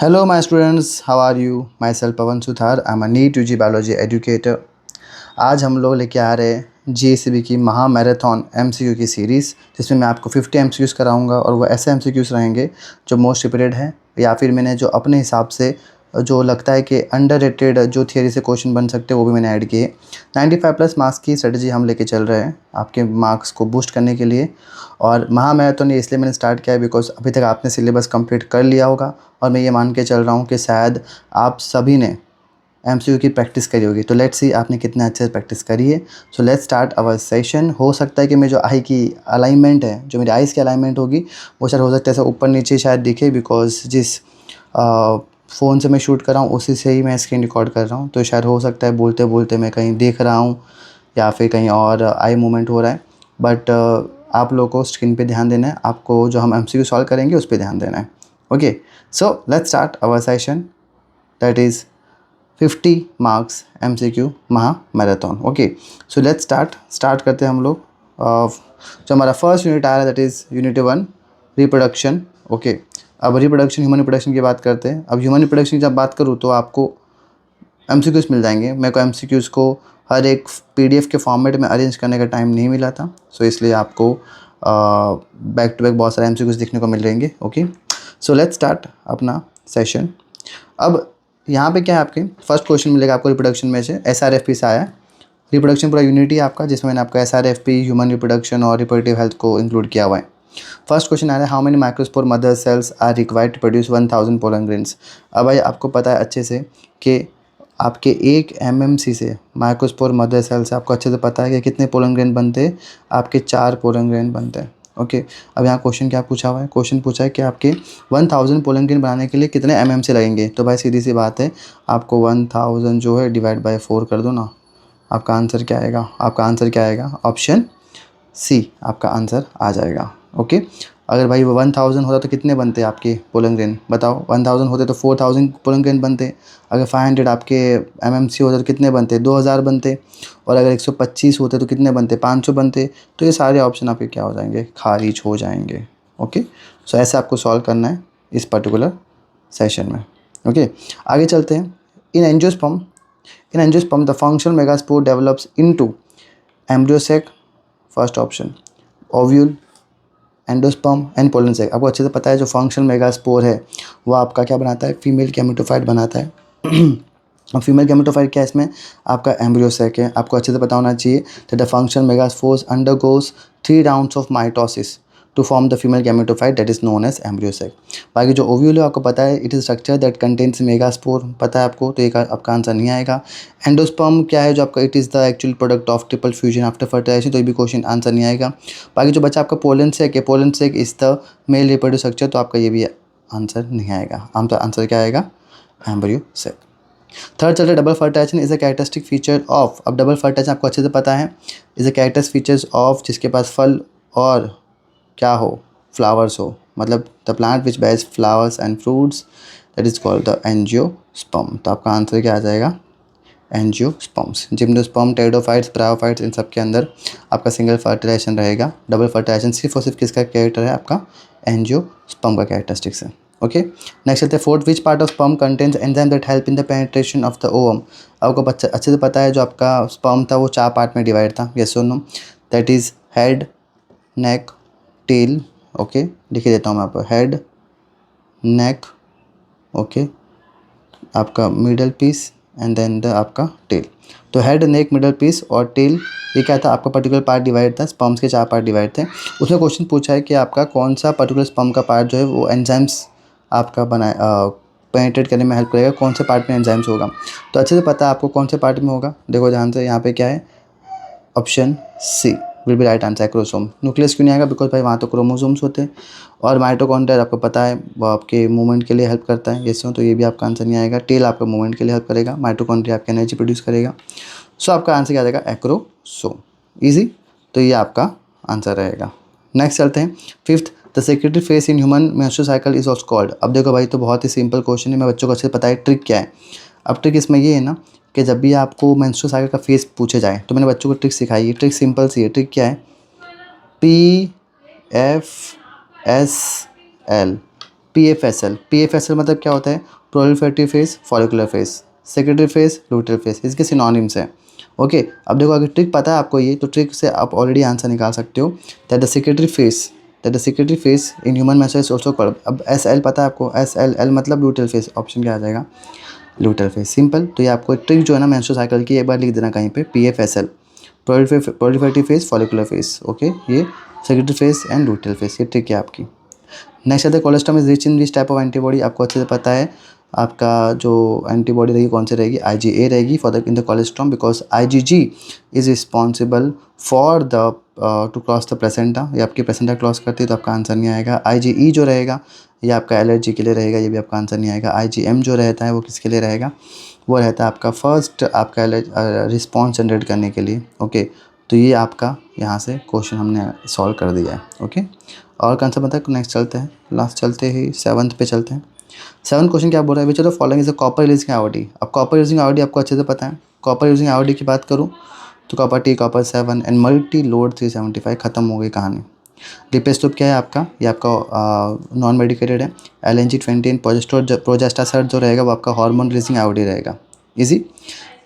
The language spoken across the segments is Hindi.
Hello, my students. How are you? Myself Pawan Suthar. I'm a NEET UG biology educator. आज हम लोग लेके आ रहे हैं GCB की महा मैराथन MCQ की सीरीज़, जिसमें मैं आपको 50 MCQs कराऊंगा और वो ऐसे MCQs रहेंगे जो मोस्ट रिपीटेड हैं, या फिर मैंने जो अपने हिसाब से जो लगता है कि अंडररेटेड जो थियरी से क्वेश्चन बन सकते हैं वो भी मैंने ऐड किए। 95 प्लस मार्क्स की स्ट्रेटजी हम लेके चल रहे हैं आपके मार्क्स को बूस्ट करने के लिए। और महा मैराथन ये इसलिए मैंने स्टार्ट किया है बिकॉज अभी तक आपने सिलेबस कंप्लीट कर लिया होगा और मैं ये मान के चल रहा हूँ कि शायद आप सभी ने MCQ की प्रैक्टिस करी होगी। तो लेट्स सी आपने कितना अच्छे से प्रैक्टिस करी है। So let's start our session. हो सकता है कि मैं जो आई की अलाइनमेंट है, जो मेरी आइज़ की अलाइनमेंट होगी वो शायद हो सकता है ऐसा ऊपर नीचे शायद दिखे, बिकॉज जिस फ़ोन से मैं शूट कर रहा हूँ उसी से ही मैं स्क्रीन रिकॉर्ड कर रहा हूँ। तो शायद हो सकता है बोलते बोलते मैं कहीं देख रहा हूँ या फिर कहीं और आई मूवमेंट हो रहा है। बट आप लोगों को स्क्रीन पे ध्यान देना है, आपको जो हम MCQ सॉल्व करेंगे उस पर ध्यान देना है। Okay, so let's start our session, that is 50 marks MCQ महा marathon. Okay, so let's start करते हैं हम लोग। जो हमारा फर्स्ट यूनिट आ रहा है that is unit 1 reproduction. Okay, अब रिप्रोडक्शन ह्यूमन रिप्रोडक्शन की बात करते हैं। अब ह्यूमन रिप्रोडक्शन की जब बात करूँ तो आपको MCQs मिल जाएंगे। मेरे को MCQs को हर एक PDF के फॉर्मेट में अरेंज करने का टाइम नहीं मिला था, सो इसलिए आपको बैक टू बैक बहुत सारे MCQs देखने को मिल जाएंगे। ओके, सो लेट्स स्टार्ट अपना सेशन। अब यहाँ पे क्या है, आपके फर्स्ट क्वेश्चन मिलेगा आपको रिप्रोडक्शन में से SRFP से आया है। रिप्रोडक्शन पूरा यूनिट ही आपका, जिसमें मैंने आपका SRFP ह्यूमन रिप्रोडक्शन और रिप्रोडक्टिव हेल्थ को इंक्लूड किया हुआ है। फर्स्ट क्वेश्चन आ रहा है, how many microspore mother cells are required to produce 1000 pollen grains. अब भाई आपको पता है अच्छे से कि आपके एक MMC से माइक्रोस्पोर मदर सेल से आपको अच्छे से पता है कि कितने पोलन ग्रेन बनते हैं। आपके 4 पोलन ग्रेन बनते हैं। ओके, अब यहाँ क्वेश्चन क्या पूछा हुआ है, क्वेश्चन पूछा है कि आपके 1000 पोलन ग्रेन बनाने के लिए कितने MMC लगेंगे। तो भाई सीधी सी बात है, आपको 1000 जो है डिवाइड बाय 4 कर दो ना। आपका आंसर क्या आएगा, आपका आंसर क्या आएगा, ऑप्शन C आपका आंसर आ जाएगा। ओके, अगर भाई वो 1000 होता तो कितने बनते आपके पोलन ग्रेन, बताओ। 1000 होते तो 4000 पोलन ग्रेन बनते। अगर 500 आपके MMC होते तो कितने बनते, 2000 बनते। और अगर 125 होते तो कितने बनते, 500 बनते। तो ये सारे ऑप्शन आपके क्या हो जाएंगे, खारिज हो जाएंगे। ओके, सो ऐसे आपको सॉल्व करना है इस पर्टिकुलर सेशन में। ओके, आगे चलते हैं। In angiosperm the functional megaspore develops into embryo sac, first option, ovule, endosperm and pollen sac. आपको अच्छे से पता है जो फंक्शनल मेगास्पोर है वो आपका क्या बनाता है, फीमेल गैमेटोफाइट बनाता है। और फीमेल गैमेटोफाइट क्या है, इसमें आपका एम्ब्रियो सैक है। आपको अच्छे से पता होना चाहिए that the functional megaspores undergoes 3 rounds of mitosis to form the female gametophyte that is known as embryo sac. बाकी जो ओव्यूल है आपको पता है it is structure that contains megaspore, पता है आपको, तो एक आपका आंसर नहीं आएगा। एंडोस्पर्म क्या है जो आपका, it is the actual product of triple fusion after fertilization, तो ये भी क्वेश्चन आंसर नहीं आएगा। बाकी जो बचा आपका पोलन सैक है, pollen sac is the male reproduce structure, तो आपका ये भी आंसर नहीं आएगा। आंसर क्या आएगा, एम्ब्रियो सैक। थर्ड चलते double fertilization is a characteristic feature of. अब डबल फर्टाइजेशन आपको अच्छे से पता है, is a characteristic features of जिसके पास फल और क्या हो, फ्लावर्स हो, मतलब the plant which bears flowers and fruits that is called the angiosperm. तो आपका आंसर क्या आ जाएगा, एंजियोस्पर्म्स। जिम्नोस्पर्म, टेरिडोफाइट्स, ब्रायोफाइट्स, इन सब के अंदर आपका सिंगल फर्टिलाइजेशन रहेगा। डबल फर्टिलाइजेशन सिर्फ और सिर्फ किसका कैरेक्टर है, आपका एंजियोस्पर्म का कैरेक्टरिस्टिक्स है। ओके, नेक्स्ट चलते हैं fourth, which part of sperm contains enzyme that help in the penetration of the ovum. आपको अच्छे से पता है जो आपका स्पर्म था वो 4 पार्ट में डिवाइड था, यस और no, that is head, neck, tail. Okay, लिख देता हूँ मैं आपको, हेड, नेक, ओके, आपका middle piece and then the आपका टेल। तो हेड, नेक, मिडल पीस और टेल, ये क्या था, आपका पर्टिकुलर पार्ट डिवाइड था। स्पर्म्स के 4 पार्ट डिवाइड थे। उसमें क्वेश्चन पूछा है कि आपका कौन सा पर्टिकुलर स्पर्म का पार्ट जो है वो एंजाइम्स आपका पेनिट्रेट करने में हेल्प करेगा, कौन से पार्ट में एंजाइम्स होगा। तो अच्छे से पता है आपको कौन से पार्ट में होगा। देखो ध्यान से, यहाँ पे क्या है, option C will be right answer, chromosome. Nucleus क्यों नहीं आएगा, बिकॉज भाई वहाँ तो क्रोमोसोम्स होते हैं। और माइटोकॉन्ड्रिया आपको पता है वो आपके मूवमेंट के लिए हेल्प करता है, यस, तो ये भी आपका आंसर नहीं आएगा। टेल आपका मूवमेंट के लिए हेल्प करेगा, माइटोकॉन्ड्रिया आपका एनर्जी प्रोड्यूस करेगा। सो आपका आंसर क्या आ जाएगा, एक्रोसोम। ईजी, तो ये आपका आंसर रहेगा। नेक्स्ट चलते हैं fifth, the secretary face in human menstrual cycle is also called. अब देखो भाई तो बहुत ही सिंपल क्वेश्चन है, मैं बच्चों को अच्छे से पता है ट्रिक क्या है। अब ट्रिक इसमें ये है ना कि जब भी आपको मेंस्ट्रुअल साइकिल का फेस पूछे जाए तो मैंने बच्चों को ट्रिक सिखाई है। ट्रिक सिंपल सी है। ट्रिक क्या है, PFSL, PFSL मतलब क्या होता है? Proliferative phase, follicular phase, secretary phase, luteal phase, इसके सिनोनिम्स हैं। ओके, अब देखो अगर ट्रिक पता है आपको ये, तो ट्रिक से आप ऑलरेडी आंसर निकाल सकते हो। That the secretary phase in human menstrual is also called. अब SL पता है आपको, SL मतलब लुटियल फेज, ऑप्शन क्या आ जाएगा? Luteal phase, simple. तो ये आपको एक ट्रिक जो है ना मेंस्ट्रुअल साइकिल की, एक बार लिख देना कहीं पे, PFSL, proliferative phase, follicular phase. Okay, ये secretory phase and luteal phase, ये ट्रिक है आपकी। नेक्स्ट आता है colostrum is rich in this type of antibody. आपको अच्छे से पता है आपका जो एंटीबॉडी रहेगी कौन सी रहेगी? IgA रहेगी for the in the colostrum, because IgG is responsible for the two cross the placenta. ये आपकी प्लेसेंटा क्रॉस करती है, तो आपका आंसर नहीं आएगा। IgE जो रहेगा ये आपका एलर्जी के लिए रहेगा, ये भी आपका आंसर नहीं आएगा। IgM जो रहता है वो किसके लिए रहेगा? वो रहता है आपका फर्स्ट आपका रिस्पॉन्स जनरेट करने के लिए। ओके, तो ये आपका यहाँ से क्वेश्चन हमने सॉल्व कर दिया है। ओके, और कौन सा बताए? नेक्स्ट चलते हैं, लास्ट चलते ही 7th पे चलते हैं। 7th क्वेश्चन क्या बोल रहा है? Which of the following is a copper using IUD. अब कॉपर यूजिंग आयोडी आपको अच्छे से पता है। कॉपर यूजिंग आयोडी की बात करूँ तो copper T, copper 7 and multi load 375, खत्म हो गई कहानी। लिपेस्टोप क्या है आपका? ये आपका नॉन मेडिकेटेड है। LNG-20 प्रोजेस्टासर्ट जो रहेगा वो आपका हार्मोन रिलीजिंग आयोडी रहेगा। इजी।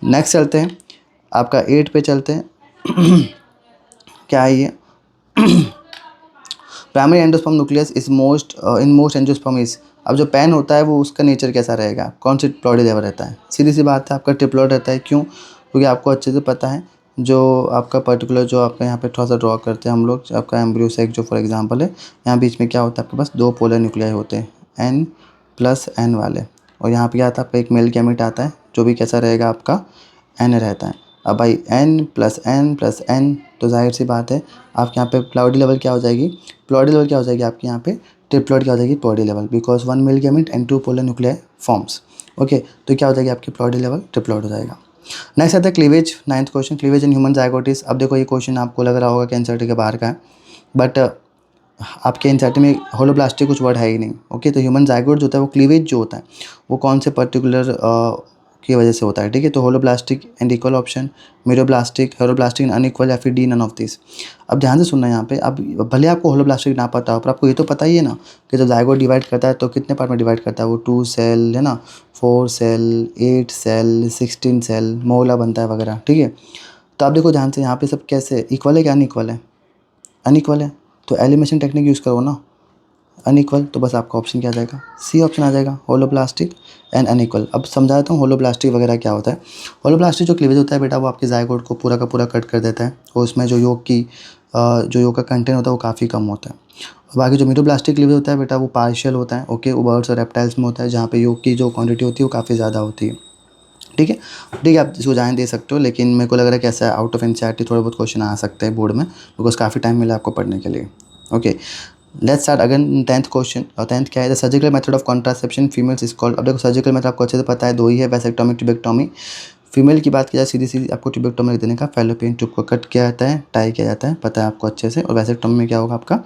नेक्स्ट चलते हैं, आपका 8 पे चलते हैं। क्या है ये? Primary endosperm nucleus is most angiosperm is. अब जो पैन होता है वो उसका नेचर कैसा रहेगा? कौन सी प्लॉडी लेवल रहता है? सीधी सी बात है, आपका ट्रिप्लॉइड रहता है। क्यों? क्योंकि आपको अच्छे से पता है जो आपका पर्टिकुलर जो आपका यहाँ पे थोड़ा सा ड्रॉ करते हैं हम लोग, आपका एम्ब्रियो सेक जो फॉर एग्जांपल है, यहाँ बीच में क्या होता है? आपके पास 2 पोलर न्यूक्लियाई होते हैं, N+N वाले, और यहाँ पे क्या आता है? आपका एक मेल गैमेट आता है जो भी कैसा रहेगा? आपका N रहता है। अब भाई N+N+N, तो जाहिर सी बात है आपके यहाँ पे प्लॉइडी लेवल क्या हो जाएगी? आपके यहाँ पे ट्रिप्लॉइड क्या हो जाएगी? Ploidy level, because 1 male gamete and 2 polar nuclei forms. Okay, तो क्या हो जाएगी आपकी प्लॉइडी लेवल? ट्रिप्लॉइड हो जाएगा। नेक्स्ट आता है cleavage, 9th question, cleavage in human zygotes. अब देखो ये क्वेश्चन आपको लग रहा होगा कि एनसीईआरटी के बाहर का है, बट आपके एनसीईआरटी में होलोब्लास्टिक कुछ वर्ड है ही नहीं। ओके, तो ह्यूमन जायगोट जो होता है वो क्लीवेज जो होता है वो कौन से पर्टिकुलर की वजह से होता है? ठीक है, तो holoblastic and equal option, meroblastic, holoblastic unequal, या फिर डी नन ऑफ दिस। अब ध्यान से सुनना यहाँ पे, अब भले आपको होलोब्लास्टिक ना पता हो पर आपको ये तो पता ही है ना कि जब जायगोट डिवाइड करता है तो कितने पार्ट में डिवाइड करता है? वो 2 सेल है ना, 4 सेल, 8 सेल, 16 सेल, मोला बनता है वगैरह। ठीक है, तो आप देखो ध्यान से यहाँ पे सब कैसे इक्वल है क्या अनइक्वल है? अनइक्वल है, तो एलिमिनेशन टेक्निक यूज़ करो ना। अनइक्वल, तो बस आपका ऑप्शन क्या आ जाएगा? सी ऑप्शन आ जाएगा, होलोब्लास्टिक एंड अनइक्वल। अब समझा देता हूँ होलोब्लास्टिक वगैरह क्या होता है। होलोब्लास्टिक जो क्लीवेज होता है बेटा, वो आपके जायगोट को पूरा का पूरा कट कर देता है और उसमें जो योग का कंटेंट होता है वो काफ़ी कम होता है। बाकी जो मीरोब्लास्टिक क्लीवेज होता है बेटा वो पार्शियल होता है। ओके, वो बर्ड्स और रेप्टाइल्स में होता है जहाँ पे योग की जो क्वांटिटी होती है वो काफ़ी ज़्यादा होती है। ठीक है, आप इसको जाने दे सकते हो, लेकिन मेरे को लग रहा है कि ऐसा आउट ऑफ एनसीईआरटी थोड़े बहुत क्वेश्चन आ सकते हैं बोर्ड में, बिकॉज काफ़ी टाइम मिला आपको पढ़ने के लिए। Okay, let's start again 10th question. और 10th क्या है? The surgical method of contraception females is called. अब देखो सर्जिकल मेथड आपको अच्छे से पता है, 2 ही है, वैसेक्टोमी, ट्यूबेक्टोमी। फीमेल की बात की जाए सीधी सीधी आपको ट्यूबेक्टोमी लिख देने का, फैलोपियन ट्यूब को कट किया जाता है, टाई किया जाता है, पता है आपको अच्छे से। और वैसेक्टोमी में क्या होगा आपका?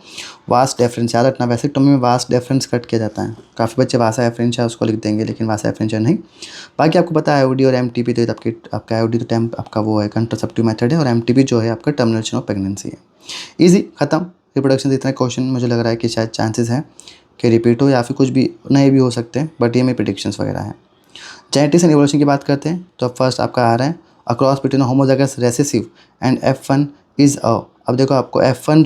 वास्ट डेफरेंस, याद रखना वैसेक्टोमी में वास्ट डेफरेंस कट किया जाता है। काफ़ी बच्चे वासा एफरेंस है उसको लिख देंगे, लेकिन वासा एफरेंस नहीं। बाकी आपको पता है IUD और MTP, तो आपका IUD तो टाइम आपका वो है कंट्रासेप्टिव मेथड है, और MTP जो है आपका टर्मिनेशन ऑफ प्रेगनेंसी है। ईजी, खत्म। रिप्रोडक्शन इतना क्वेश्चन मुझे लग रहा है कि शायद चांसेस हैं कि रिपीट हो या फिर कुछ भी नए भी हो सकते हैं, बट ये मेरे प्रेडिक्शंस वगैरह हैं। जेनेटिक्स एंड इवोल्यूशन की बात करते हैं तो फर्स्ट आपका आ रहा है across between homozygous recessive and F1 is a. अब देखो आपको F1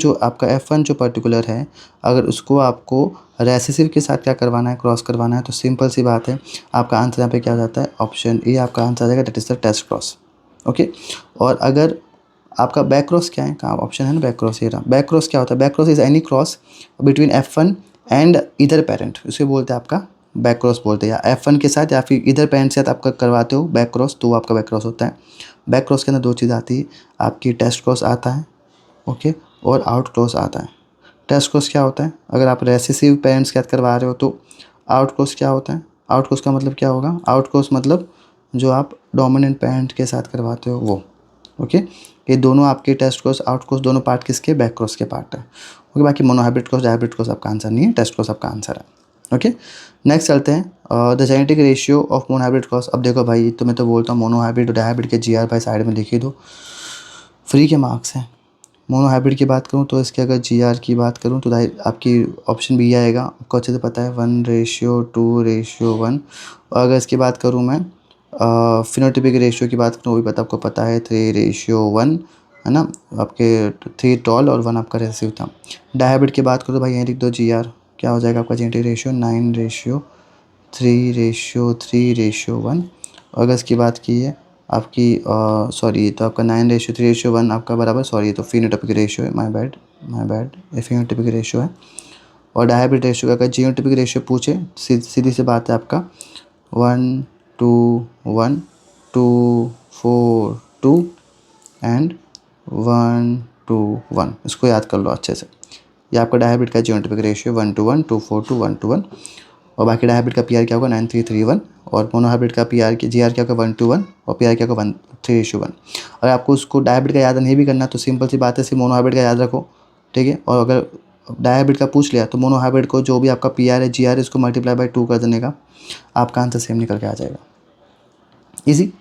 जो पर्टिकुलर है, अगर उसको आपको रेसेसिव के साथ क्या करवाना है? क्रॉस करवाना है, तो सिंपल सी बात है आपका आंसर यहाँ पे क्या हो जाता है? ऑप्शन ए आपका आंसर आ जाएगा, that is the test cross. Okay, और अगर आपका बैक क्रॉस क्या है? कहाँ ऑप्शन है ना बैक क्रॉस, ये रहा। बैक क्रॉस क्या होता है? Back cross is any cross between F1 and इधर पेरेंट, उसे बोलते हैं आपका बैक क्रॉस बोलते हैं, या F1 के साथ या फिर इधर पेरेंट के साथ आपका करवाते हो बैक क्रॉस, तो वो आपका बैक क्रॉस होता है। बैक क्रॉस के अंदर 2 चीज़ आती है, आपकी टेस्ट क्रॉस आता है, ओके, और आउट क्रॉस आता है। टेस्ट क्रॉस क्या होता है? अगर आप रेसेसिव पेरेंट्स के साथ करवा रहे हो तो आउट क्रॉस क्या होता है? आउट क्रॉस का मतलब क्या होगा? आउट क्रॉस मतलब जो आप डोमिनेंट पेरेंट के साथ करवाते हो वो। ओके, ये दोनों आपके टेस्ट क्रॉस आउट क्रॉस दोनों पार्ट किसके? बैक क्रॉस के पार्ट है। ओके, बाकी मोनोहाइब्रिड क्रॉस डायहाइब्रिड क्रॉस आपका आंसर नहीं है, टेस्ट क्रॉस आपका आंसर है। ओके, नेक्स्ट चलते हैं the genetic ratio of monohybrid cross. अब देखो भाई, तो मैं तो बोलता हूँ मोनोहाइब्रिड और डायहाइब्रिड के GR भाई साइड में लिख ही दो, फ्री के मार्क्स हैं। मोनोहाइब्रिड की बात करूँ तो इसके अगर GR की बात करूँ तो आपकी ऑप्शन बी आएगा, आपको अच्छे से पता है 1:2:1। और अगर इसकी बात करूँ मैं फिनोटिपिक रेशियो की बात करूँ, वो भी आपको पता है 3:1, है ना। आपके 3 टॉल और 1 आपका रेसिव था। डायहाइब्रिड की बात करो तो भाई यहीं लिख दो GR, क्या हो जाएगा आपका जेनेटिक रेशियो 9:3:1। और अगर इसकी बात की है आपकी सॉरी, तो आपका 9:3:1 आपका बराबर, सॉरी तो फिनोटिपिक रेशियो है, माय बैड ये फिनोटिपिक रेशियो है। और डायहाइब्रिड रेशियो का अगर जीनोटिपिक रेशियो पूछे, सीधी सी बात है आपका 1:1, 2:4:2 एंड 1:1। इसको याद कर लो अच्छे से। ये आपका डायहाइब्रिड का जीनोटिपिक रेशियो 1:1, 2:4:2, 1:1। और बाकी डायहाइब्रिड का PR क्या होगा 9:3:1। और मोनोहाइब्रिड का PR की GR क्या होगा 1:1 और PR क्या होगा 3:1। अगर आपको उसको डायहाइब्रिड का याद नहीं भी करना तो सिंपल सी बात है, सिर्फ मोनोहाइब्रिड का याद रखो, ठीक है। और अगर डायहाइब्रिड का पूछ लिया तो मोनोहाइब्रिड को जो भी आपका PR है GR है इसको मल्टीप्लाई बाय 2 कर देने का, आपका आंसर सेम निकल के आ जाएगा, ईजी।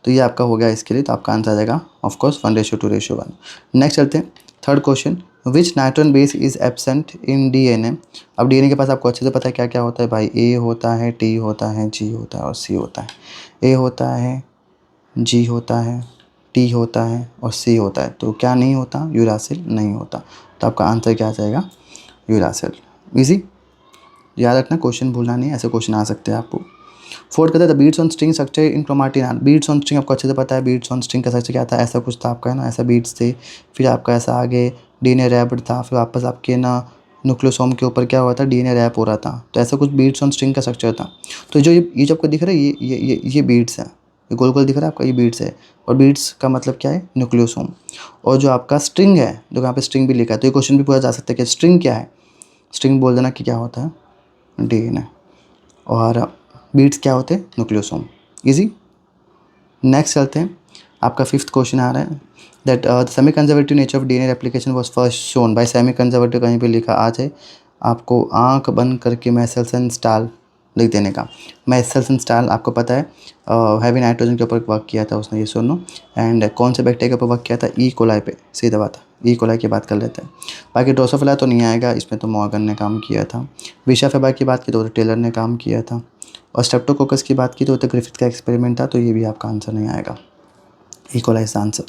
तो ये आपका हो गया इसके लिए, तो आपका आंसर आ जाएगा ऑफकोर्स 1:2:1। नेक्स्ट चलते हैं third question, which nitrogen base is absent in DNA। अब DNA के पास आपको अच्छे से पता है क्या क्या होता है भाई, A होता है, T होता है, G होता है और C होता है। A होता है, G होता है, T होता है और C होता है। तो क्या नहीं होता, यूरासिल नहीं होता। तो आपका आंसर क्या आ जाएगा, यूरासिल। ईजी, याद रखना, क्वेश्चन भूलना नहीं, ऐसे क्वेश्चन आ सकते हैं आपको। फोर्थ कहते हैं the beads on string structure in chromatin. Beads on string आपको अच्छे से पता है, बीट्स ऑन स्ट्रिंग का स्ट्रक्चर क्या था, ऐसा कुछ था आपका, है ना, ऐसा बीट्स थे। फिर आपका ऐसा आगे DNA रैप्ड था, फिर वापस आपके ना न्यूक्लियोसोम के ऊपर क्या हुआ था, DNA रैप हो रहा था। तो ऐसा कुछ बीट्स ऑन स्ट्रिंग का स्ट्रक्चर था। तो जो ये जो आपको दिख रहा है ये बीट्स है, ये गोल गोल दिख रहा है आपका, ये बीट्स है। और बीट्स का मतलब क्या है, न्यूक्लियोसोम। और जो आपका स्ट्रिंग है, जो यहाँ पे स्ट्रिंग भी लिखा है, तो ये क्वेश्चन भी पूछा जा सकता है कि स्ट्रिंग क्या है। स्ट्रिंग बोल देना कि क्या होता है, DNA। और बीट्स क्या होते हैं, न्यूक्लियोसोम। इजी। नेक्स्ट चलते हैं, आपका फिफ्थ क्वेश्चन आ रहा है that the semi conservative nature of DNA replication was first shown by semi conservative, कहीं पे लिखा आ जाए आपको आंख बंद करके मेसेल्सन-स्टाल लिख देने का। मेसेल्सन-स्टाल आपको पता है हैवी नाइट्रोजन के ऊपर वर्क किया था उसने, ये सुनो। एंड कौन से बैक्टीरिया के ऊपर वर्क किया था, ई कोलाई पे, सीधा बात, ई कोलाई की बात कर लेते हैं। बाकी ड्रोसोफिला तो नहीं आएगा, इसमें तो मॉर्गन ने काम किया था। विशा फेबर की बात की तो टेलर ने काम किया था। और स्ट्रेप्टोकोकस की बात की तो ग्रिफिथ का एक्सपेरिमेंट था, तो ये भी आपका आंसर नहीं आएगा, E coli is answer.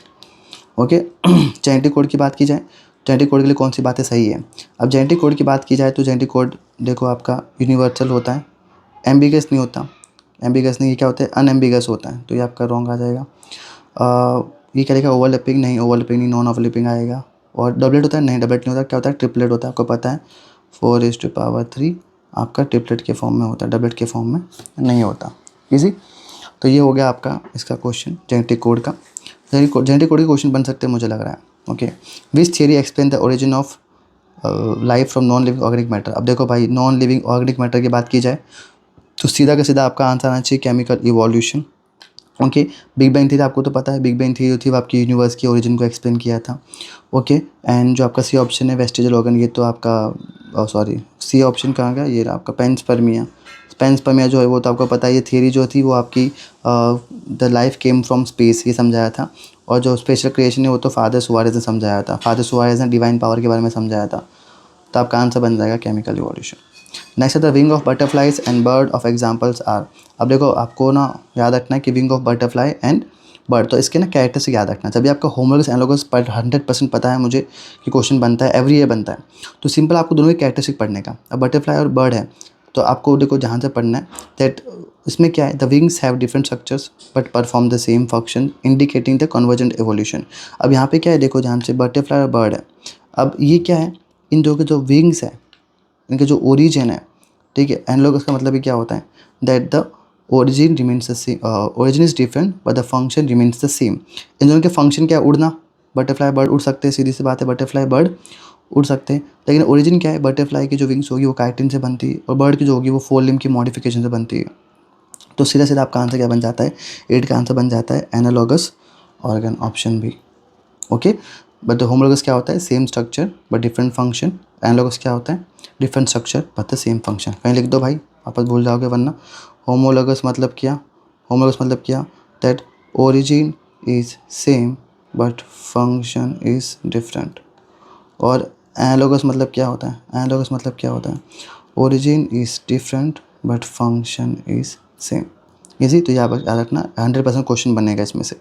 Okay. Genetic code की बात की जाए, जेनेटिक कोड के लिए कौन सी बातें सही है। अब जेनेटिक कोड की बात की जाए तो जेनेटिक कोड देखो आपका यूनिवर्सल होता है, एम्बिगस नहीं होता। एम्बिगस नहीं, ये क्या होता है, अनएम्बिगस होता है, तो ये आपका रॉन्ग आ जाएगा। ये क्या लिखा, ओवरलैपिंग नहीं, ओवरलैपिंग नहीं, नॉन ओवरलैपिंग आएगा। और डबलेट होता है, नहीं डबलेट नहीं होता, क्या होता है, ट्रिपलेट होता है, आपको पता है 4:3 आपका ट्रिपलेट के फॉर्म में होता है, डबलेट के फॉर्म में नहीं होता। इजी। तो ये हो गया आपका इसका क्वेश्चन जेनेटिक कोड का। जेनेटिक कोड के क्वेश्चन बन सकते हैं मुझे लग रहा है। Okay. Which theory explain the origin of life from non living organic matter. अब देखो भाई, नॉन लिविंग ऑर्गेनिक मैटर की बात की जाए तो सीधा का सीधा आपका आंसर आना चाहिए chemical evolution. Okay. Big bang theory आपको तो पता है, बिग बैंग थ्योरी जो थी वो आपकी यूनिवर्स की ओरिजिन को एक्सप्लेन किया था। ओके। एंड जो आपका सी ऑप्शन है वेस्टिजल ऑर्गन, ये तो आपका सॉरी सी ऑप्शन कहाँ गया, ये रहा आपका पेंसपर्मिया। पेंसपर्मिया जो है वो तो आपको पता है, ये थियरी जो थी वो आपकी the life came from space, ये समझाया था। और जो स्पेशल क्रिएशन है वो तो फादर सुआरेज ने समझाया था, फादर सुआरेज ने डिवाइन पावर के बारे में समझाया था। तो आपका आंसर बन जाएगा केमिकल इवोल्यूशन। नेक्स्ट है the wing of butterflies and bird of examples are. अब देखो आपको ना याद रखना है कि wing of butterfly and bird, तो इसके ना कैरेक्टरिस्टिक याद रखना। जब भी आपका होमोलॉगस एनालॉगस पर 100% पता है मुझे कि क्वेश्चन बनता है, एवरी ईयर बनता है, तो सिंपल आपको दोनों के कैरेक्टरिस्टिक पढ़ने का। अब बटरफ्लाई और बर्ड है तो आपको देखो जहाँ से पढ़ना है दैट इसमें क्या है, the wings have different structures but perform the same function indicating the convergent evolution. अब यहाँ पे क्या है, देखो जहाँ से बटरफ्लाई और बर्ड है, अब ये क्या है, इन दो के जो विंग्स है, इनके जो ओरिजिन है, ठीक है, एनालॉगस का मतलब ये क्या होता है that the origin remains the same, origin is different but the function remains the same. इन दोनों के फंक्शन क्या है, उड़ना, बटरफ्लाई बर्ड उड़ सकते हैं, सीधी सी बात है, बटरफ्लाई बर्ड उड़ सकते हैं। लेकिन ओरिजिन क्या है, बटरफ्लाई की जो विंग्स होगी वो काइटिन से बनती है और बर्ड की जो होगी वो फोर लिम्ब की मॉडिफिकेशन से बनती है। तो सीधा सीधा आपका आंसर क्या बन जाता है, 8 का आंसर बन जाता है analogous organ, option B. Okay. But homologous क्या होता है, same structure but different function. Analogous क्या होता है, different structure but the same function. कहीं लिख दो भाई, वापस भूल जाओगे वरना। होमोलॉगस मतलब क्या, होमोलॉगस मतलब क्या, that origin is same but function is different. और एनालॉगस मतलब क्या होता है? एनालॉगस मतलब क्या होता है? Origin is different but function is same. Easy, तो याद रखना, 100% क्वेश्चन बनेगा इसमें से।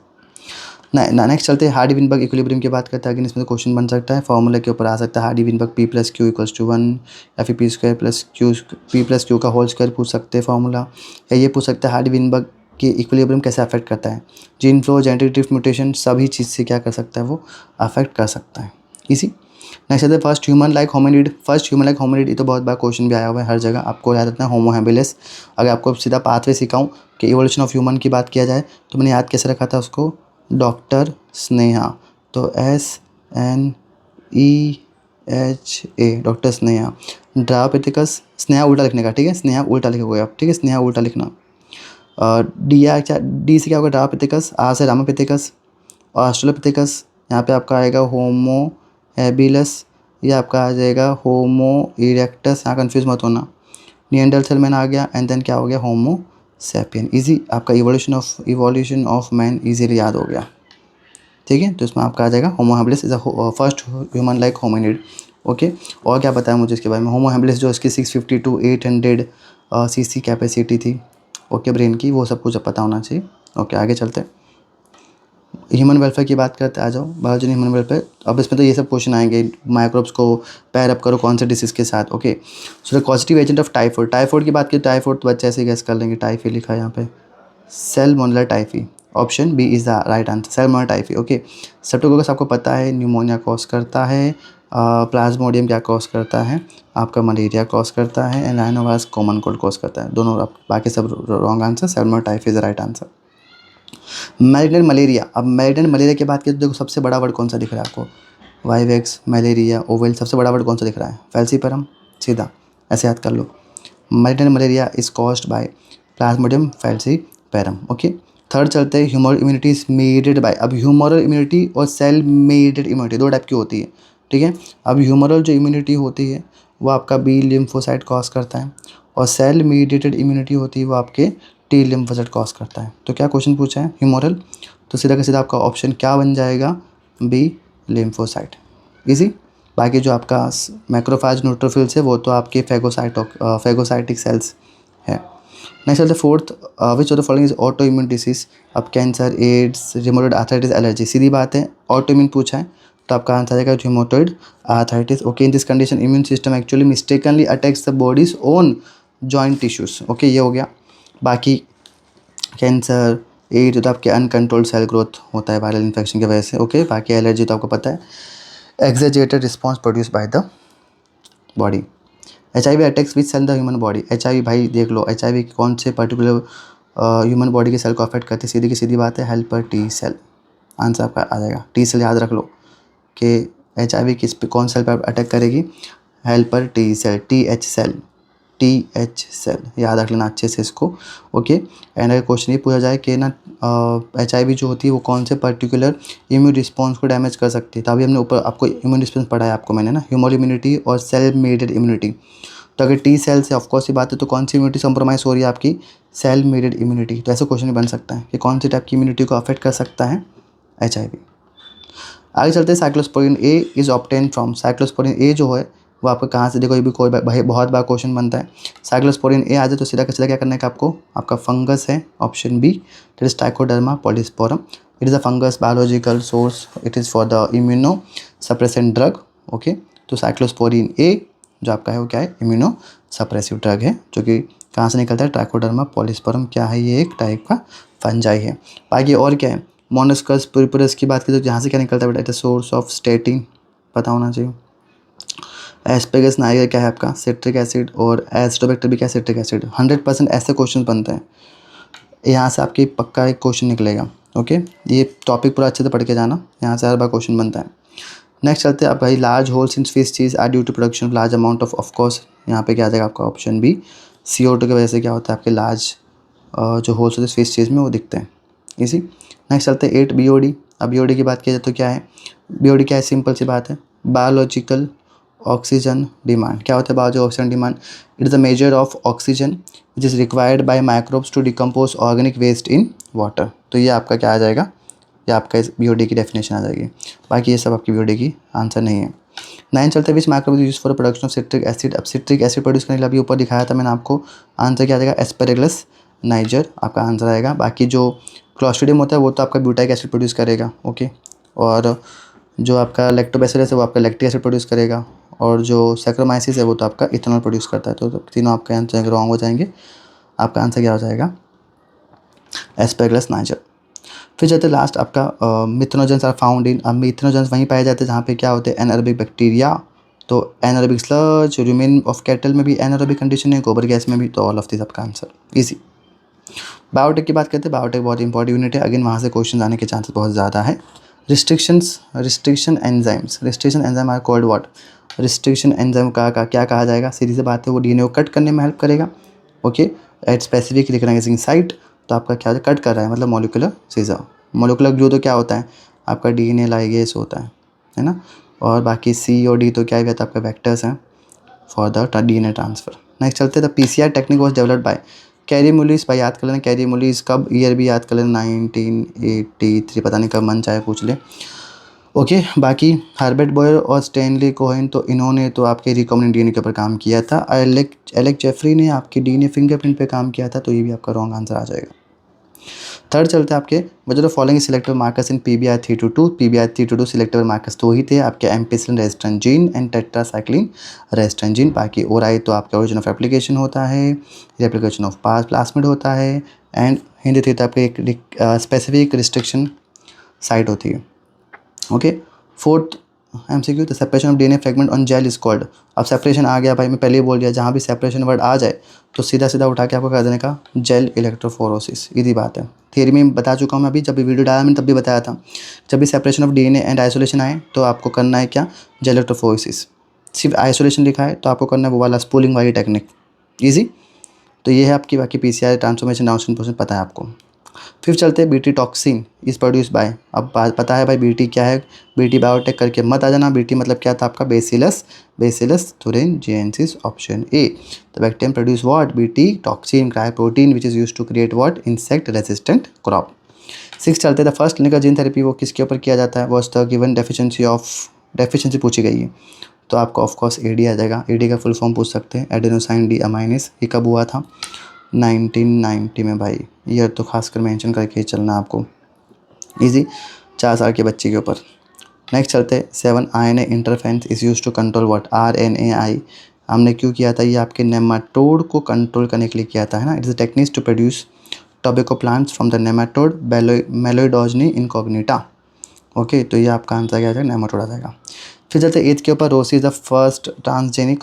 नेक्स्ट चलते हैं हार्डी विनबर्ग इक्विलिब्रियम की बात करते हैं। अगेन इसमें क्वेश्चन बन सकता है, फॉर्मूला के ऊपर आ सकता है। Hardy Weinberg P plus Q equals to 1, या फिर P square plus Q, P plus Q का होल स्क्वायर पूछ सकते हैं फॉर्मूला, या ये पूछ सकते हैं हार्डी विनबर्ग की इक्विलिब्रियम कैसे अफेक्ट करता है। जीन फ्लो, जेनेटिक म्यूटेशन, सभी चीज़ से क्या कर सकता है वो अफेक्ट कर सकता है। इसी नेक्स्ट है first human like hominid. First human like hominid, ये तो बहुत बार क्वेश्चन भी आया हुआ है हर जगह, आपको याद रखना है होमो हैबिलिस। अगर आपको सीधा पाथवे सिखाऊं कि इवोल्यूशन ऑफ ह्यूमन की बात किया जाए तो मैंने याद कैसे रखा था उसको, डॉक्टर स्नेहा। तो SNEHA, doctor Sneha. Dryopithecus, Sneha उल्टा लिखने का, ठीक है, स्नेहा उल्टा लिखोगे आप, ठीक है, स्नेहा उल्टा लिखना। डी से क्या होगा, ड्रायोपिथिकस। आर से रामापिथिकस और ऑस्ट्रेलोपिथिकस। यहाँ पे आपका आएगा होमो हैबिलस, ये आपका आ जाएगा होमो इरेक्टस, यहाँ कन्फ्यूज मत होना। निएंडरथल मैन आ गया, एंड देन क्या हो गया, होमो सैपियन। इजी, आपका इवोल्यूशन ऑफ मैन इजीली याद हो गया, ठीक है। तो इसमें आपका आ जाएगा Homo habilis is first human like hominid. Okay, और क्या बताया मुझे इसके बारे में? होमो हैबिलिस जो इसकी 650 to 800 cc कैपेसिटी थी, ओके, ब्रेन की, वो सब कुछ पता होना चाहिए। ओके, आगे चलते हैं। ह्यूमन वेलफेयर की बात करते, आ जाओ बायोलॉजी ह्यूमन वेलफेयर। अब इसमें तो ये सब क्वेश्चन आएंगे, माइक्रोब्स को पैर अप करो कौन से डिसीज़ के साथ। Okay, so the positive agent of typhoid. Typhoid की बात की, टाइफॉइड तो बच्चे ऐसे गैस कर लेंगे, टाइफी लिखा है यहाँ पे, salmonella typhi. Option B is the right answer, salmonella typhi. Okay, streptococcus आपको पता है न्यूमोनिया कॉज करता है, प्लाज्मोडियम क्या कॉज करता है, आपका मलेरिया कॉज करता है, and rhinovirus common cold cause करता है। दोनों बाकी सब wrong answer, salmonella typhi is the right answer. Malignant malaria. अब मैलिग्नेंट मलेरिया की बात करें तो देखो सबसे बड़ा वर्ड कौन सा दिख रहा है आपको, वाइवेक्स, मलेरिया, ओवेल, सबसे बड़ा वर्ड कौन सा दिख रहा है, फैल्सीपरम। सीधा ऐसे याद कर लो, malignant malaria is caused by Plasmodium falciparum. Okay, third चलते हैं, humoral immunity is mediated by. अब ह्यूमरल इम्यूनिटी और सेल मेडेड इम्यूनिटी दो टाइप की होती है, ठीक है। अब ह्यूमरल जो इम्यूनिटी होती है वो आपका बी लिम्फोसाइट कॉज करता है, और सेल मीडिएटेड इम्यूनिटी होती है वो आपके टी लिम्फोसाइट कॉज करता है। तो क्या क्वेश्चन पूछा है, ह्यूमरल, तो सीधा का सीधा आपका ऑप्शन क्या बन जाएगा, बी लिम्फोसाइट। इजी, बाकी जो आपका मैक्रोफेज न्यूट्रोफिल्स है वो तो आपके फेगोसाइटिक सेल्स है। नेक्स्ट चलते fourth, which of the following is auto immune disease. अब cancer, AIDS, rheumatoid arthritis, allergy, सीधी बात है ऑटो इम्यून पूछा है तो आपका आंसर आएगा rheumatoid arthritis. Okay, in this condition immune system actually mistakenly attacks the bodies own joint tissues. Okay, ये हो गया। बाकी कैंसर, एड्स तो आपके अनकंट्रोल्ड सेल ग्रोथ होता है वायरल इन्फेक्शन की वजह से। ओके, बाकी एलर्जी तो आपको पता है, exaggerated response produce by the body. HIV attacks which cell the human body. HIV भाई देख लो, HIV कौन से पर्टिकुलर ह्यूमन बॉडी के सेल को अफेक्ट करते हैं, सीधी की सीधी बात है, हेल्पर टी सेल। आंसर आपका आ जाएगा टी सेल, याद रख लो कि HIV किस पे कौन सेल पर अटैक करेगी, helper T cell, TH cell, TH cell, याद रख लेना अच्छे से इसको। ओके, एंड अगर क्वेश्चन ये पूछा जाए कि ना HIV जो होती है वो कौन से पर्टिकुलर इम्यून रिस्पॉन्स को डैमेज कर सकती है, तो अभी हमने ऊपर आपको इम्यून रिस्पॉन्स पढ़ाया आपको मैंने ना, ह्यूमन इम्यूनिटी और सेल मेडेड इम्यूनिटी। तो अगर टी सेल से ऑफकोर्स की बात है तो कौन सी इम्यूनिटी कॉम्प्रोमाइज़ हो रही है, आपकी सेल मेडेड इम्यूनिटी। तो ऐसा क्वेश्चन बन सकता है कि कौन सी टाइप की इम्यूनिटी को अफेक्ट कर सकता है HIV। आगे चलते हैं, cyclosporin A is obtain from. Cyclosporin A जो है वो आपका कहाँ से, देखो ये भी कोई भाई बहुत बार क्वेश्चन बनता है। साइक्लोस्पोरिन ए आ जाए तो सीधा का सीधा क्या करना है आपको, आपका फंगस है, option B, that is trichoderma polysporum. It is a fungus biological source, it is for the immuno suppressant drug. Okay, तो साइक्लोस्पोरिन ए जो आपका है वो क्या है, इम्यूनो सप्रेसिव ड्रग है, जो कि कहाँ से निकलता है, ट्राइकोडर्मा पॉलीस्पोरम। क्या है ये, एक टाइप का फंजाई है। बाकी और क्या है, मोनस्कस पुरपुरस की बात करें तो यहाँ से क्या निकलता है बेटा, सोर्स ऑफ स्टेटिन, पता होना चाहिए। एस्पेगस नाइगर क्या है आपका, सिट्रिक एसिड, और एस्टोबैक्टर भी क्या है, सिट्रिक एसिड। 100% ऐसे क्वेश्चन बनते हैं, यहाँ से आपकी पक्का एक क्वेश्चन निकलेगा। ओके, ये टॉपिक पूरा अच्छे से पढ़ के जाना, यहाँ से हर बार क्वेश्चन बनता है। नेक्स्ट चलते हैं आप भाई, large holes in fish cheese are due to production of large amount of course, यहाँ पे क्या आ जाएगा आपका ऑप्शन बी, CO2 की वजह से क्या होता है आपके लार्ज जो होल्स होते हैं फिश चीज में वो दिखते हैं। इसी नेक्स्ट चलते हैं 8 BOD। अब BOD की बात की जाए तो क्या है, BOD क्या है, सिंपल सी बात है, बायोलॉजिकल ऑक्सीजन डिमांड। क्या होता है biological oxygen demand, it is the measure of oxygen which is required by microbes to decompose organic waste in water. तो ये आपका क्या आ जाएगा, या आपका इस BOD की डेफिनेशन आ जाएगी। बाकी ये सब आपकी BOD की आंसर नहीं है। 9 चलते which micro use for production of citric acid. अब सिट्रिक एसिड प्रोड्यूस करने के लिए अभी ऊपर दिखाया था मैंने आपको, आंसर क्या आ जाएगा, एस्पेरेगलस नाइजर आपका आंसर आएगा। बाकी जो क्लॉस्ट्रिडियम होता है वो तो आपका ब्यूटाइक एसिड प्रोड्यूस करेगा, ओके। और जो आपका लैक्टोबैसिलस है वो आपका लैक्टिक एसिड प्रोड्यूस करेगा, और जो सैक्रोमाइसिस है वो तो आपका इथेनॉल प्रोड्यूस करता है। तो तीनों आपके आंसर रॉन्ग हो जाएंगे। आपका आंसर क्या हो जाएगा, एस्पेरेगलस नाइजर। फिर चलते लास्ट आपका मिथेनोजेंस आर फाउंड इन। अब मिथेनोजेंस वहीं पाए जाते हैं जहाँ पे क्या होते हैं, एनारोबिक बैक्टीरिया। तो anaerobic sludge, urine of cattle में भी एनारोबिक कंडीशन है, गोबर गैस में भी। तो ऑल ऑफ दिस आपका आंसर इजी। बायोटेक की बात करते हैं, बायोटेक बहुत इंपॉर्टेंट यूनिट है, अगेन वहाँ से क्वेश्चन आने के चांसेस बहुत ज़्यादा है। Restriction enzyme are called what. Restriction enzyme का क्या कहा जाएगा, सीधी सी बात है, वो DNA को कट करने में हेल्प करेगा, okay, at specific recognising site. तो आपका क्या कट कर रहा है, मतलब मॉलिक्यूलर सीजर। मॉलिक्यूलर ग्लू तो क्या होता है, आपका DNA लाइगेज होता है ना। और बाकी C और D तो क्या कहता है, आपका वेक्टर्स हैं for the DNA transfer. Next चलते हैं, the PCR technique was developed by carry मुलिस। भाई याद कर लेना कैरी मुलिस, कब ईयर भी याद कर लेना, 1983, पता नहीं कब मन चाहे पूछ ले, ओके। बाकी हर्बर्ट बॉयर और स्टैनली कोहेन, तो इन्होंने तो आपके रिकॉम्बिनेंट DNA के ऊपर काम किया था। एलेक जेफरी ने आपकी DNA फिंगरप्रिंट पे काम किया था, तो ये भी आपका रॉन्ग आंसर आ जाएगा। थर्ड चलते हैं आपके, वजह फॉलोइंग सिलेक्टिव मार्कर्स इन PBr322। PBr322 सिलेक्टिव मार्कर्स तो ही थे आपके, ampicillin resistant gene and tetracycline resistant gene. बाकी ओराई तो आपका ओरिजिन ऑफ एप्लीकेशन होता है, रेप्लिकेशन ऑफ पास प्लास्मिड होता है, एंड हिंदी थीटा आपके एक स्पेसिफिक रिस्ट्रिक्शन साइट होती है, okay. Fourth MCQ, the separation of DNA fragment on gel is called. अब सेपरेशन आ गया भाई, मैं पहले ही बोल दिया, जहाँ भी सेपरेशन वर्ड आ जाए तो सीधा सीधा उठा के आपको कर देने का जेल इलेक्ट्रोफोरोसिस, सीधी बात है। थियरी में बता चुका हूँ मैं अभी, जब भी वीडियो डाला मैंने तब भी बताया था, जब भी separation of DNA and isolation आए तो आपको करना है क्या, जेल इलेक्ट्रोफोरोसिस। सिर्फ आइसोलेशन लिखा है तो आपको करना है वो वाला स्पूलिंग वाली टेक्निक, ईजी। तो ये है आपकी, बाकी PCR ट्रांसफॉर्मेशन डाउनस्ट्रीम प्रोसेस पता है आपको। फिर चलते हैं, BT toxin is produce by. अब पता है भाई BT क्या है, BT बायोटेक करके मत आ जाना। BT मतलब क्या था आपका, bacillus thuringiensis, option A. The bacterium produce what, BT toxin, cry protein which is use to create what, insect resistant crop. 6 चलते the first clinical gene therapy वो किसके ऊपर किया जाता है, वॉज द गिवन डेफिशिएंसी पूछी गई है, तो आपको ऑफकोर्स AD आ जाएगा। AD का फुल फॉर्म पूछ सकते हैं, एडेनोसाइन डी अमाइनेस। ये कब हुआ था, 1990 में भाई, ईयर तो खासकर मेंशन करके चलना आपको, इजी, 4 साल के बच्चे के ऊपर। नेक्स्ट चलते 7 RNA interference is use to control what, RNAi। हमने क्यों किया था, ये आपके नेमाटोड को कंट्रोल करने के लिए किया था, है ना। It is a technique to produce tobacco plants from the nematode Meloidogyne incognita, okay. तो ये आपका आंसर क्या आ जाएगा, नेमाटोड आ जाएगा। फिर चलते 8 के ऊपर, Rosie is the first transgenic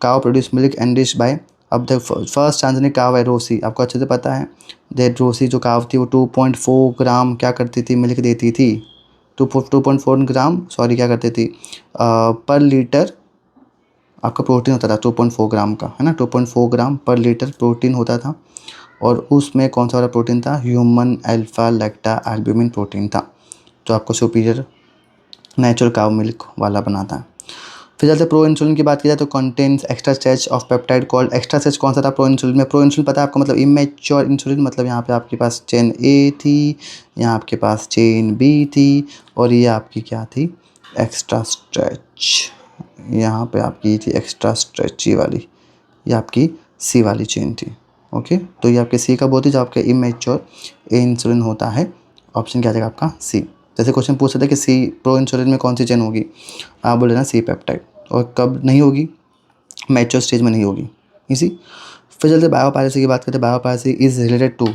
cow produce milk and dish by. अब द फर्स्ट ट्रांसजेनिक काव है रोसी, आपको अच्छे से पता है। दैट रोसी जो काव थी वो 2.4 ग्राम क्या करती थी, मिल्क देती थी। 2.4 ग्राम, सॉरी, क्या करती थी, पर लीटर आपका प्रोटीन होता था 2.4 ग्राम का, है ना। 2.4 ग्राम पर लीटर प्रोटीन होता था, और उसमें कौन सा वाला प्रोटीन था, ह्यूमन अल्फा लैक्टा एल्ब्यूमिन प्रोटीन था, जो आपको सुपीरियर नेचुरल काव मिल्क वाला बनाता है। फिर चलते प्रो इंसुलिन की बात की जाए तो contains extra stretch of peptide called. Extra stretch कौन सा था प्रो इंसुलिन में, प्रो इंसुलिन पता है आपको, मतलब इमेच्योर इंसुलिन, मतलब यहाँ पे आपके पास चेन A थी, यहाँ आपके पास चेन B थी, और ये आपकी क्या थी, एक्स्ट्रा स्ट्रेच, यहाँ पे आपकी थी एक्स्ट्रा स्ट्रेची वाली, ये आपकी C वाली चेन थी, ओके। तो ये आपके C कब होती है, जब आपके इमेच्योर इंसुलिन होता है। ऑप्शन क्या आ जाएगा आपका C। जैसे क्वेश्चन पूछ सकते हैं कि C प्रो इंसुलिन में कौन सी चेन होगी, आप बोले ना C पेप्टाइड, और कब नहीं होगी, मैच्योर स्टेज में नहीं होगी, इसी। फिर चलते बायोपायरेसी की बात करते हैं। Biopiracy is related to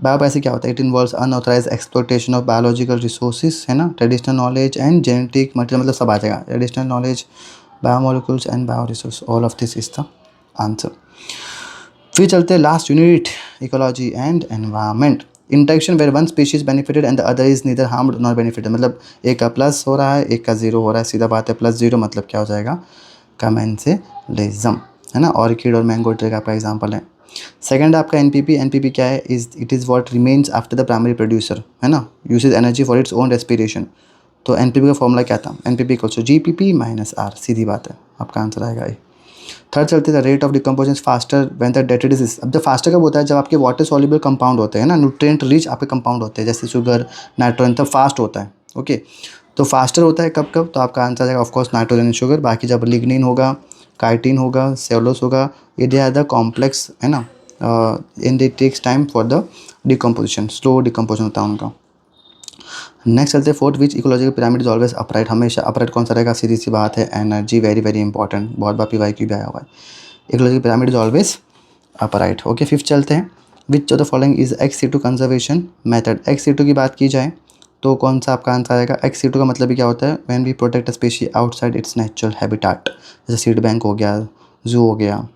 biopiracy क्या होता है, it involves unauthorize exploitation of biological resources, है ना। Traditional knowledge and genetic material, मतलब सब आ जाएगा, traditional knowledge, biomolecules and bio resource, all of this is the answer. फिर चलते हैं last unit, ecology and environment. Interaction where one species benefited and the other is neither harmed not benefited, मतलब एक का प्लस हो रहा है, एक का 0 हो रहा है, सीधा बात है। +0 मतलब क्या हो जाएगा, कमेंसेलिज्म, है ना। ऑर्किड और मैंगो ट्री का आपका एग्जाम्पल है। सेकंड आपका NPP क्या है, it is what remains after the primary producer, है ना, uses energy for its own respiration. तो NPP का फॉर्मूला क्या था, NPP = GPP - R, सीधी बात है, आपका आंसर आएगा ये। थर्ड चलते the rate of decomposition faster when the dated is. अब जब फास्टर कब होता है, जब आपके वाटर सॉल्युबल कंपाउंड होते हैं ना, न्यूट्रिएंट रिच आपके कंपाउंड होते हैं जैसे शुगर, नाइट्रोजन, तब फास्ट होता है। ओके, तो फास्टर होता है कब कब, तो आपका आंसर आ जाएगा ऑफकोर्स नाइट्रोजन एंड शुगर। बाकी जब लिग्निन होगा, काइटिन होगा, सेलुलोज होगा, ये दे आर द कॉम्प्लेक्स है ना, in they takes time for the decomposition, slow decomposition होता है उनका। नेक्स्ट चलते हैं fourth, which ecological pyramid is always upright, हमेशा अपराइट कौन सा रहेगा, सीधी सी बात है एनर्जी, वेरी वेरी इंपॉर्टेंट, बहुत बार PYQ भी आया हुआ है, ecological pyramid is always upright. Okay, fifth चलते हैं, विच of the following is ex-situ conservation method. ex-situ की बात की जाए तो कौन सा आपका आंसर आएगा, ex-situ का मतलब भी क्या होता है, when we protect a species outside its natural habitat, जैसे सीड बैंक हो गया, जू हो गया,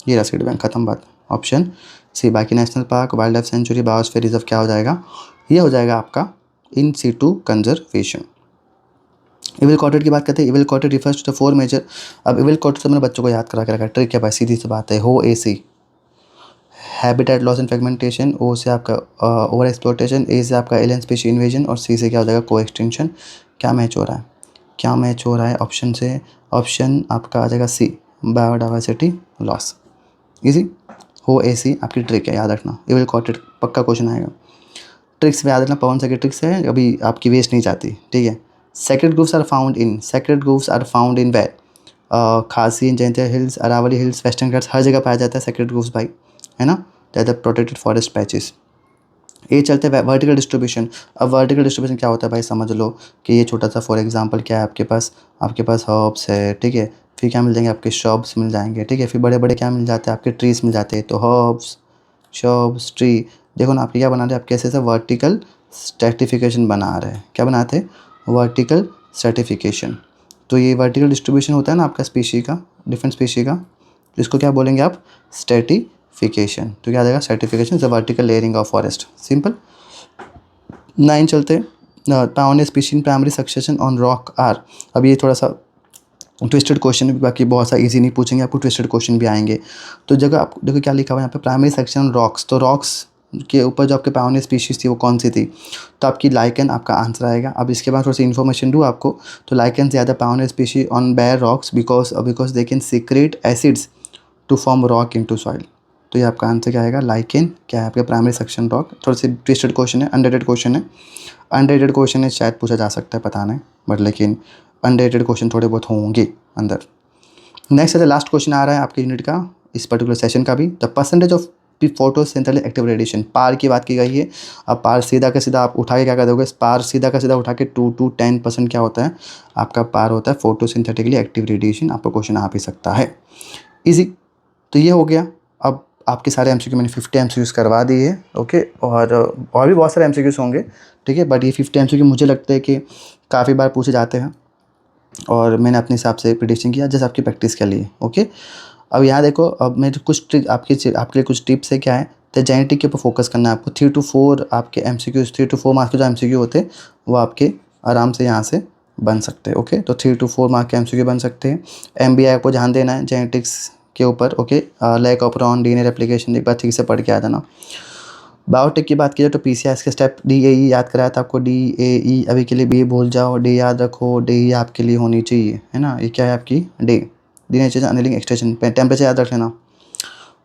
ये रहा सीड बैंक, खत्म बात। Option C. बाकी national park, wildlife sanctuary, biosphere reserve क्या हो जाएगा, ये हो जाएगा आपका in situ conservation. Evil quartet की बात करते हैं, evil quartet refers to the four major. अब इविल क्वाड्रेट तो मैंने बच्चों को याद करा के रखा है, ट्रिक क्या भाई, सीधी सी बात है, हो AC habitat loss and fragmentation, O से आपका ओवर एक्सप्लोटेशन, ए से आपका एलियन स्पीशी इन्वेजन, और सी से क्या हो जाएगा, को एक्सटेंशन। क्या मैच हो रहा है, क्या मैच हो रहा है ऑप्शन से, ऑप्शन आपका आ जाएगा सी, बायोडाइवर्सिटी लॉस। इजी, हो AC आपकी ट्रिक है, याद रखना, इविल क्वाड्रेट पक्का क्वेश्चन आएगा। ट्रिक्स में याद रखना, पवन सर की ट्रिक्स है, अभी आपकी वेस्ट नहीं जाती, ठीक है। Sacred groups are found in, sacred groups are found in where, Khasi, Jaintia hills, Aravalli hills, western Ghats, हर जगह पाया जाता है सेक्रेट ग्रुप्स भाई, है ना, that the protected forest patches. ये चलते हैं वर्टिकल डिस्ट्रीब्यूशन। अब वर्टिकल डिस्ट्रीब्यूशन क्या होता है भाई, समझ लो कि ये छोटा सा फॉर एग्जांपल क्या है आपके पास हर्ब्स है, ठीक है, फिर क्या मिल जाएंगे आपके शॉप्स मिल जाएंगे, ठीक है, फिर बड़े बड़े क्या मिल जाते हैं आपके ट्रीज मिल जाते हैं, तो हर्ब्स, शॉप्स, ट्री, देखो ना आपके क्या बना रहे हैं, आप कैसे वर्टिकल स्ट्रैटिफिकेशन बना रहे हैं, क्या बनाते हैं, वर्टिकल स्ट्रैटिफिकेशन। तो ये वर्टिकल डिस्ट्रीब्यूशन होता है ना आपका स्पीशी का, डिफरेंट स्पीशी का, तो इसको क्या बोलेंगे आप, स्ट्रैटिफिकेशन। तो क्या आ जाएगा, stratification is the vertical layering of forest, simple. 9 चलते हैं, pound species in primary succession on rock are. अब ये थोड़ा सा ट्विस्टेड क्वेश्चन, बाकी बहुत सा इजी नहीं पूछेंगे आपको, ट्विस्टेड क्वेश्चन भी आएंगे। तो जगह आप देखो क्या लिखा हुआ है यहाँ पे, प्राइमरी सेक्शन रॉक्स, तो रॉक्स के ऊपर जो आपके पायोनियर स्पीशीज थी वो कौन सी थी, तो आपकी लाइकन आपका आंसर आएगा। अब इसके बाद थोड़ी सी इन्फॉर्मेशन दूँ आपको, तो लाइकन ज़्यादा pioneer species on bare rocks because they can secrete acids to form rock into soil. तो ये आपका आंसर क्या आएगा, लाइकेन क्या है आपका प्राइमरी सेक्शन रॉक। थोड़ा सी ट्विस्टेड क्वेश्चन है, अनरेटेड क्वेश्चन है, अनरेटेड क्वेश्चन है, शायद पूछा जा सकता है, पता नहीं, बट लेकिन अनरेटेड क्वेश्चन थोड़े बहुत होंगे अंदर। नेक्स्ट है लास्ट क्वेश्चन आ रहा है आपके यूनिट का, इस पर्टिकुलर सेशन का भी, the percentage of photosynthetic active radiation, PAR की बात की गई है। अब पार सीधा का सीधा आप उठा के क्या कर दोगे, पार सीधा का सीधा उठा के 2 to 10% क्या होता है आपका पार होता है फोटोसिंथेटिकली एक्टिव रेडिएशन। आपको क्वेश्चन आ भी सकता है, इजी। तो ये हो गया। अब आपके सारे MCQ मैंने 50 MCQs करवा दिए, ओके, और भी बहुत सारे MCQs होंगे, ठीक है, बट ये 50 MCQ मुझे लगता है कि काफ़ी बार पूछे जाते हैं और मैंने अपने हिसाब से प्रिडिक्शन किया जैसे आपकी प्रैक्टिस के लिए, ओके। अब यहाँ देखो, अब मैं कुछ ट्रिक आपके लिए कुछ टिप्स है, क्या है, तो जेनेटिक के ऊपर फोकस करना है आपको। 3 to 4 आपके MCQs, 3 to 4 मार्क्स के जो MCQ होते हैं वो आपके आराम से यहाँ से बन सकते हैं, ओके। तो 3 to 4 मार्क के MCQ बन सकते हैं। MBA आपको ध्यान देना है जेनेटिक्स के ऊपर, ओके। लैक ऑफ रॉन DNA रेप्लिकेशन एक बार ठीक से पढ़ के आ जाना। बायोटेक की बात की जाए तो PCRs के स्टेप DAE याद कराया था आपको, DAE अभी के लिए B भूल जाओ, D याद रखो, DE आपके लिए होनी चाहिए, है ना, ये क्या है आपकी D nature annealing extension, temperature याद रख लेना,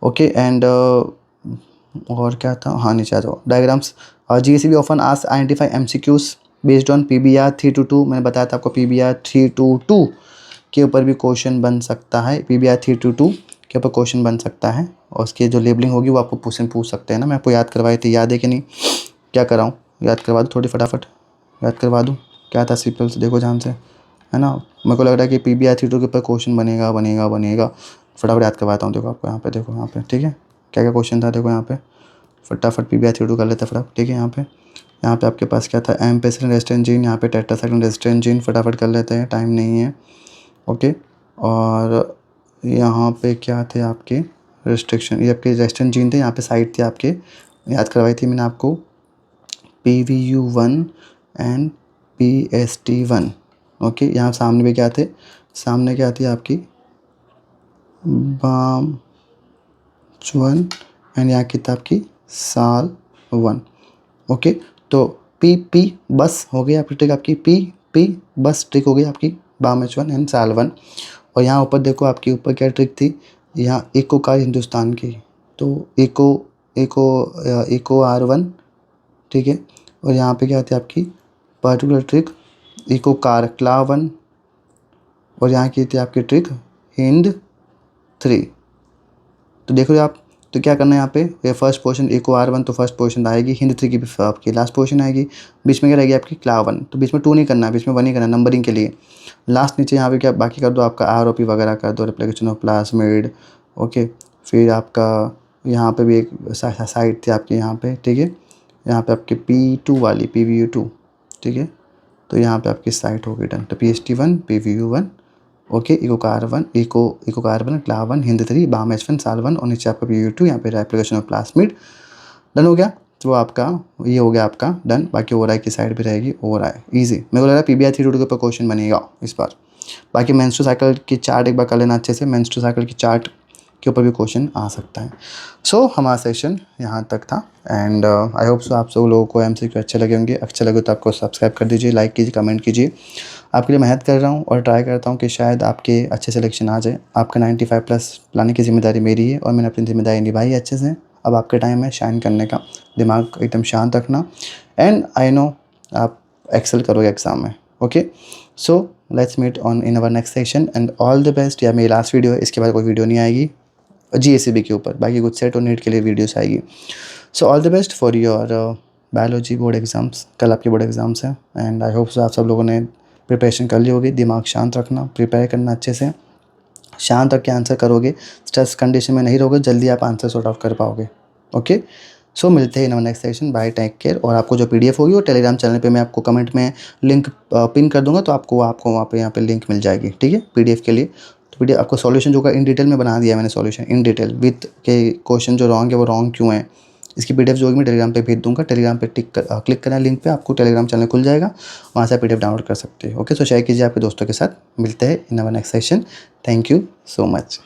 ओके। एंड और क्या था, हाँ नीचे आ जाओ, diagrams. GSE often ask identify MCQs based on PBR 3 to 2, मैंने बताया था आपको PBR 3 to 2 के ऊपर भी क्वेश्चन बन सकता है, PBR 3 to 2 के ऊपर क्वेश्चन बन सकता है, और उसकी जो लेबलिंग होगी वो आपको पूछ सकते हैं ना। मैं आपको याद करवाई थी, याद है कि नहीं, क्या कराऊँ, याद करवा दूँ थोड़ी फटाफट, याद करवा दूँ, क्या था सिंपल से देखो ध्यान से, है ना। मेरे को लग रहा है कि PBR 3 to के ऊपर क्वेश्चन बनेगा, फटाफट याद करवाता हूँ। देखो आपको यहाँ पे, देखो यहाँ पे, ठीक है, क्या क्या क्वेश्चन था, देखो यहाँ पे फटाफट PBR 3 to कर लेते हैं फटाफट, ठीक है। यहाँ पे आपके पास क्या था, एम्पेसिलिन रेजिस्टेंट जीन, यहाँ पे टेट्रासाइक्लिन रेजिस्टेंट जीन, फटाफट कर लेते हैं, टाइम नहीं है, ओके। और यहाँ पे क्या थे आपके रिस्ट्रिक्शन, ये आपके रेजिस्टेंट जीन थे, यहाँ पे साइड थे आपके, याद करवाई थी मैंने आपको, PVU1 एंड PST1, ओके। यहाँ सामने भी क्या थे, सामने क्या थी आपकी BAM1 एंड यहाँ की था आपकी SAL1, ओके। तो P बस हो गई आपकी ट्रिक, आपकी P बस ट्रिक हो गई आपकी BAM1 एंड SAL1, और यहाँ ऊपर देखो आपके ऊपर क्या ट्रिक थी, यहाँ इको कार हिंदुस्तान की, तो इको इको R1, ठीक है। और यहाँ पे क्या आती है आपकी पर्टिकुलर ट्रिक इको कार क्ला1, और यहाँ की थी आपकी ट्रिक हिंद 3। तो देखो आप, तो क्या करना है यहाँ पे, ये फर्स्ट पोजीशन इको R1 तो फर्स्ट पोजीशन आएगी, हिंद 3 की भी आपकी लास्ट पोजीशन आएगी, बीच में क्या रहेगी आपकी क्ला1, तो बीच में 2 नहीं करना है, बीच में 1 ही करना है नंबरिंग के लिए। लास्ट नीचे यहाँ पे क्या बाकी कर दो, आपका ROP वगैरह कर दो, रेप्लिकेशन ऑफ प्लाज्मिड, ओके। फिर आपका यहाँ पे भी एक साइड थी आपकी यहाँ पे, ठीक है, यहाँ पे आपके P2 वाली PVU2, ठीक है। तो यहाँ पे आपकी साइट होगी डन, तो PST1 PVU1, ओके, इको कार1 इको कार1 क्ला1 हिंद 3 बाम H1 साल1, और नीचे आपका PVU2, यहाँ पे रेप्लिकेशन ऑफ प्लाज्मिड। डन हो गया, तो आपका ये हो गया आपका डन। बाकी ओवरआई की साइड भी रहेगी, ओवरआई ईजी। मेरे को लग रहा है PBI 322 के ऊपर क्वेश्चन बनेगा इस बार। बाकी मेंस्ट्रुअल साइकिल की चार्ट एक बार कर लेना अच्छे से, मेंस्ट्रुअल साइकिल की चार्ट के ऊपर भी क्वेश्चन आ सकता है। सो हमारा सेशन यहाँ तक था, एंड आई होप सो आप सब लोगों को MCQ अच्छे लगे होंगे। अच्छे लगे तो आपको सब्सक्राइब कर दीजिए, लाइक कीजिए, कमेंट कीजिए। आपके लिए मेहनत कर रहा हूँ और ट्राई करता हूँ कि शायद आपके अच्छे सिलेक्शन आ जाए। आपका 95+ लाने की जिम्मेदारी मेरी है, और मैंने अपनी जिम्मेदारी निभाई है अच्छे से। अब आपके टाइम है शाइन करने का, दिमाग एकदम शांत रखना, एंड आई नो आप एक्सेल करोगे एग्ज़ाम में, okay. So let's meet on in our next session, and all the best. या मेरी लास्ट वीडियो है, इसके बाद कोई वीडियो नहीं आएगी GSCB के ऊपर, बाकी कुछ सेट और नीट के लिए वीडियोस आएगी। So all the best for your biology board exams. कल आपके बोर्ड एग्ज़ाम्स हैं, एंड आई होप सो आप सब लोगों ने प्रिपरेशन कर ली होगी। दिमाग शांत रखना, प्रिपेयर करना अच्छे से, शांत रख के आंसर करोगे, स्ट्रेस कंडीशन में नहीं रहोगे, जल्दी आप आंसर सॉर्ट आउट कर पाओगे, ओके। सो मिलते हैं in next session, bye, take care. और आपको जो PDF होगी वो टेलीग्राम चैनल पे मैं आपको कमेंट में लिंक पिन कर दूंगा, तो आपको वहाँ पे यहाँ पे लिंक मिल जाएगी, ठीक है, PDF के लिए। तो PDF आपको सॉल्यूशन जो का इन डिटेल में बना दिया है मैंने, सॉल्यूशन इन डिटेल विथ के क्वेश्चन जो रॉन्ग है वो रॉन्ग क्यों है, इसकी PDF जो होगी मैं टेलीग्राम पे भेज दूंगा। टेलीग्राम पे क्लिक करना लिंक पे, आपको टेलीग्राम चैनल खुल जाएगा, वहाँ से PDF डाउनलोड कर सकते हैं, ओके। सो शेयर कीजिए आपके दोस्तों के साथ। मिलते हैं in our next session. Thank you so much.